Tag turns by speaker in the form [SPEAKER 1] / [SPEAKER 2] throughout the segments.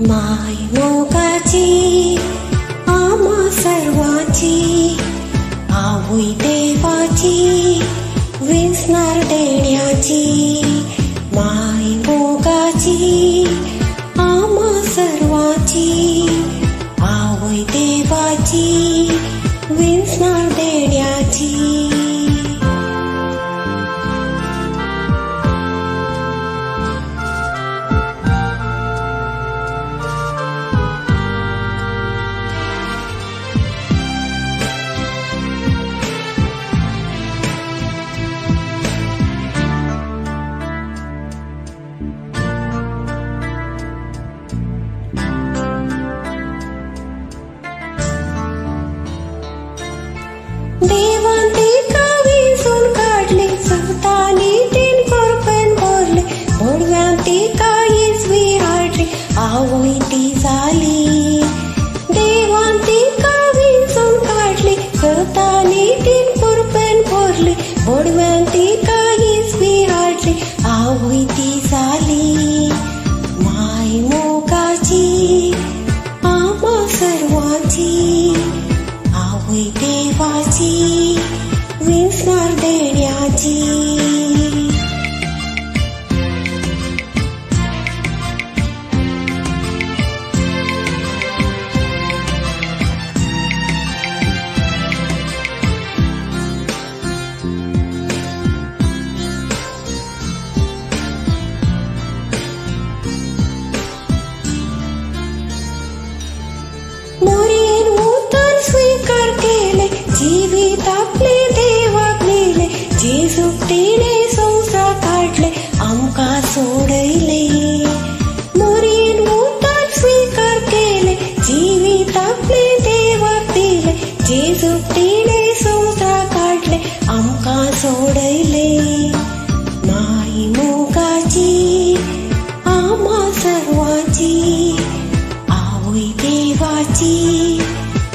[SPEAKER 1] माय मोगाची आम्हा सर्वांची आवई देवाची विंचणार देण्याची माय मोगाची आम्हा सर्वांची आवई देवाची विंचणार देण्याची देवांती कावीसून काढले सवतानी तीन कोरपेन भरले भडव्यांती काहीच विहाडले आवई ती झाली देवांती कावीसून काढले सवतानी तीन कोरपेन भरले भडव्यांती काहीच विहाडले आवई ती झाली माय मोगाची आम्हा सर्वांची आवई देवाची विंचणार देण्याची जीवित आपले देवाक नेले जेजुक्तीने संसार काढले आमका सोडले मोरीन उतार स्वीकार केले जीवित आपले देवाक दिले जेजुक्तीने संसार काढले आमका सोडले माय मोगाची आम्हा सर्वांची आवई देवाची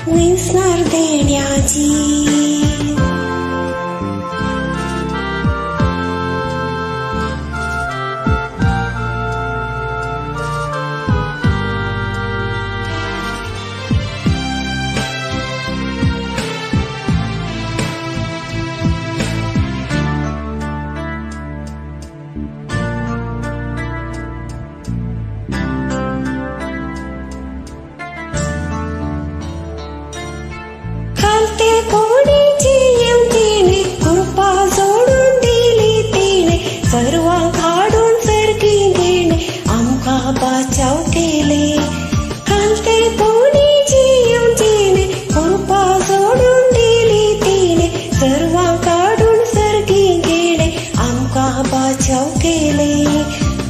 [SPEAKER 1] विंचणार देण्याची बचाव केले खालते कोणीची आमचीने कृपा सोडून दिली तिने सर्व काढून सर्गी गेले आमका बचाव केले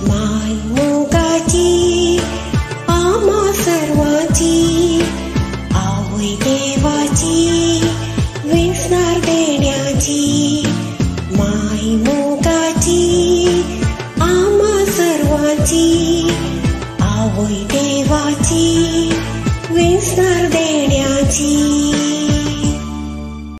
[SPEAKER 1] माय मोगाची आम्हा सर्वांची आवई देवाची विंचणार देण्याची माय मोगाची आम्हा सर्वांची